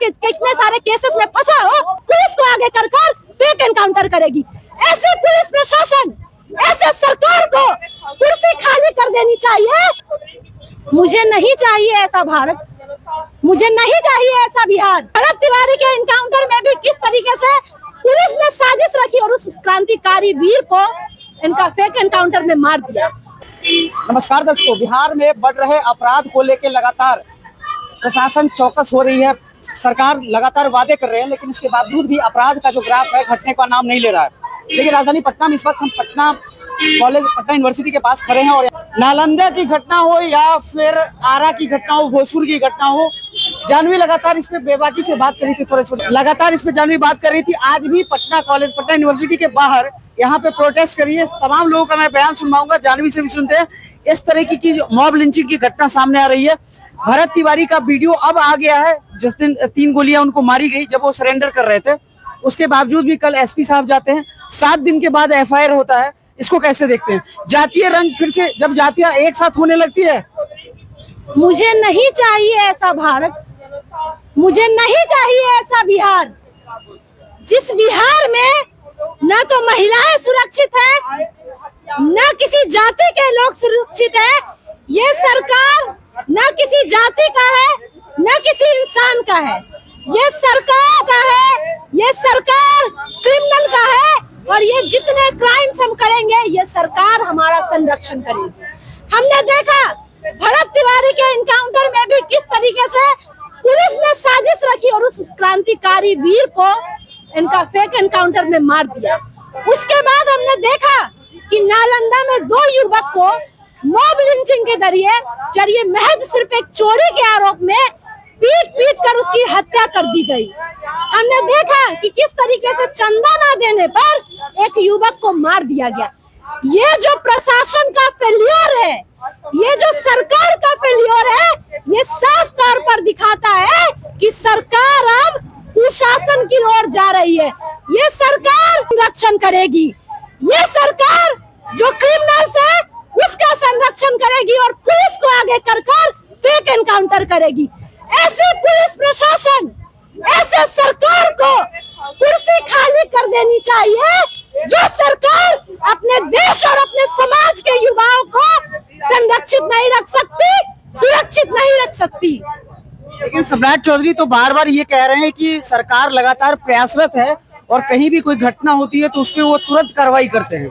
के कितने सारे केसेस में फंसा हो, पुलिस को आगे कर फेक एनकाउंटर करेगी। ऐसे पुलिस प्रशासन, ऐसे सरकार को कुर्सी खाली कर देनी चाहिए। मुझे नहीं चाहिए ऐसा भारत, मुझे नहीं चाहिए ऐसा बिहार। भरत तिवारी के एनकाउंटर में भी किस तरीके से पुलिस ने साजिश रखी और उस क्रांतिकारी वीर को इनका फेक एनकाउंटर में मार दिया। नमस्कार दर्शकों, बिहार में बढ़ रहे अपराध को लेकर लगातार प्रशासन चौकस हो रही है। सरकार लगातार वादे कर रहे हैं, लेकिन इसके बावजूद भी अपराध का जो ग्राफ है घटने का नाम नहीं ले रहा है। देखिए, राजधानी पटना में इस वक्त हम पटना कॉलेज, पटना यूनिवर्सिटी के पास खड़े हैं और नालंदा की घटना हो या फिर आरा की घटना हो, भोजपुर की घटना हो, जानवी लगातार इस पे बेबाकी से बात कर रही थी, लगातार इस पे जानवी बात कर रही थी। आज भी पटना कॉलेज, पटना यूनिवर्सिटी के बाहर यहाँ पे प्रोटेस्ट करिए। तमाम लोगों का मैं बयान सुनवाऊंगा, जानवी से भी सुनते हैं। इस तरह की जो मॉब लिंचिंग की घटना सामने आ रही है। भरत तिवारी का वीडियो अब आ गया है, जिस दिन 3 गोलियां उनको मारी गई जब वो सरेंडर कर रहे थे। उसके बावजूद भी कल एसपी साहब जाते हैं, 7 दिन के बाद एफआईआर होता है। इसको कैसे देखते हैं? जातीय रंग फिर से जब जातियां एक साथ होने लगती है। मुझे नहीं चाहिए ऐसा भारत, मुझे नहीं चाहिए ऐसा बिहार, जिस बिहार में न तो महिलाएं सुरक्षित है, न किसी जाति के लोग सुरक्षित है। ये सरकार न किसी जाति का है, न किसी इंसान का है। ये सरकार का है, ये सरकार क्रिमिनल का है और ये जितने क्राइम्स हम करेंगे ये सरकार हमारा संरक्षण करेगी। हमने देखा भरत तिवारी के एनकाउंटर में भी किस तरीके से पुलिस ने साजिश रखी और उस क्रांतिकारी वीर को इनका फेक एनकाउंटर में मार दिया। उसके बाद हमने देखा कि नालंदा में 2 युवक को मॉब लिंचिंग के जरिए महज सिर्फ एक चोरी के आरोप में पीट कर उसकी हत्या कर दी गई। हमने देखा कि किस तरीके से चंदा ना देने पर एक युवक को मार दिया गया। ये जो प्रशासन का फेल्योर है, ये जो सरकार का फेल्योर है, ये साफ तौर पर दिखाता है कि सरकार अब कुशासन की ओर जा रही है। ये सरकार संरक्षण करेगी, ये सरकार जो क्रिमिनल्स है उसका संरक्षण करेगी और पुलिस को आगे कर फेक एनकाउंटर करेगी। ऐसे पुलिस प्रशासन, ऐसे सरकार को कुर्सी खाली कर देनी चाहिए, जो सरकार अपने देश और अपने समाज के युवाओं को संरक्षित नहीं रख सकती, सुरक्षित नहीं रख सकती। लेकिन सम्राट चौधरी तो बार बार ये कह रहे हैं कि सरकार लगातार प्रयासरत है और कहीं भी कोई घटना होती है तो उस पर वो तुरंत कार्रवाई करते हैं।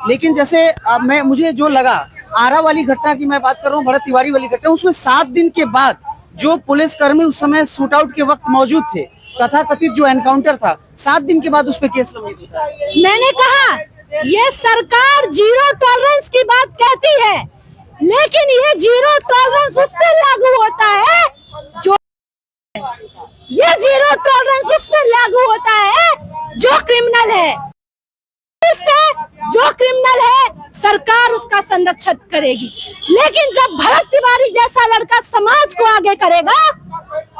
लेकिन जैसे मुझे जो लगा, आरा वाली घटना की मैं बात कर रहा हूँ, भरत तिवारी वाली घटना, उसमें 7 दिन के बाद जो पुलिसकर्मी उस समय शूट आउट के वक्त मौजूद थे, तथाकथित जो एनकाउंटर था, 7 दिन के बाद उस पर केस लंबित होता है। मैंने कहा ये सरकार जीरो टॉलरेंस की बात कहती है, लेकिन ये जीरो टॉलरेंस उस पर लागू होता है जो, ये जीरो टॉलरेंस उस पर लागू होता है जो क्रिमिनल है। जो क्रिमिनल है सरकार उसका संरक्षण करेगी। लेकिन जब भरत तिवारी जैसा लड़का समाज को आगे करेगा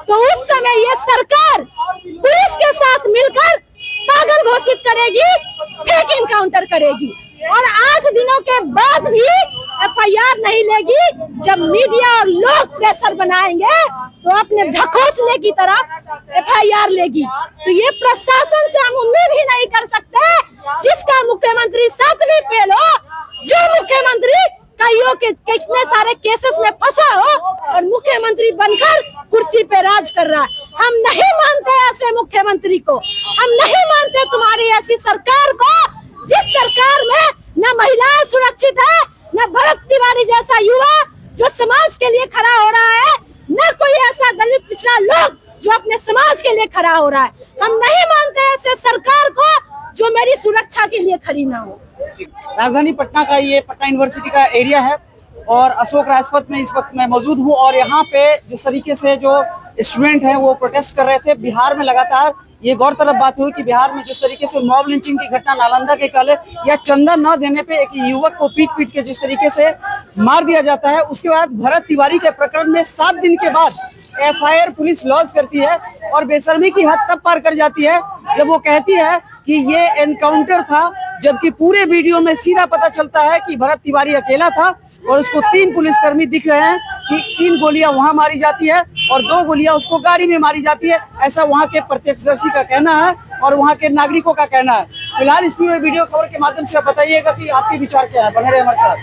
तो उस समय ये सरकार पुलिस के साथ मिलकर पागल घोषित करेगी, फेक एनकाउंटर करेगी और 8 दिनों के बाद भी एफआईआर नहीं लेगी। जब मीडिया और लोग प्रेशर बनाएंगे तो अपने ढकोसले की तरह एफआईआर लेगी। तो ये प्रशासन से हम उम्मीद ही नहीं कर सकते जिसका मुख्यमंत्री 7वीं फेल हो, जो मुख्यमंत्री कईयों के कितने सारे केसेस में फंसा हो और मुख्यमंत्री बनकर कुर्सी पे राज कर रहा है। हम नहीं मानते ऐसे मुख्यमंत्री को, हम नहीं मानते तुम्हारी ऐसी सरकार को, जिस सरकार में न महिलाएं सुरक्षित है, न भरत तिवारी जैसा युवा जो समाज के लिए खड़ा हो रहा है, न कोई ऐसा दलित पिछड़ा लोग जो अपने समाज के लिए खड़ा हो रहा है। हम नहीं मानते ऐसे सरकार को जो मेरी सुरक्षा के लिए खड़ी ना हो। राजधानी पटना का ये पटना यूनिवर्सिटी का एरिया है और अशोक राजपथ में इस वक्त मैं मौजूद हूँ और यहाँ पे जिस तरीके से जो स्टूडेंट हैं वो प्रोटेस्ट कर रहे थे। बिहार में लगातार ये गौरतलब बात हुई कि बिहार में जिस तरीके से मॉब लिंचिंग की घटना नालंदा के काले या चंदा न देने पे एक युवक को पीट के जिस तरीके से मार दिया जाता है, उसके बाद भरत तिवारी के प्रकरण में 7 दिन के बाद एफआईआर पुलिस लॉन्च करती है और बेशर्मी की हद तब पार कर जाती है जब वो कहती है कि ये एनकाउंटर था जबकि पूरे वीडियो में सीधा पता चलता है कि भरत तिवारी अकेला था और उसको 3 पुलिसकर्मी दिख रहे हैं कि 3 गोलियां वहां मारी जाती है और 2 गोलियां उसको गाड़ी में मारी जाती है, ऐसा वहां के प्रत्यक्षदर्शी का कहना है और वहां के नागरिकों का कहना है। फिलहाल इस पूरे वीडियो खबर के माध्यम से आप बताइएगा कि आपके विचार क्या है। बने रहे हमारे साथ।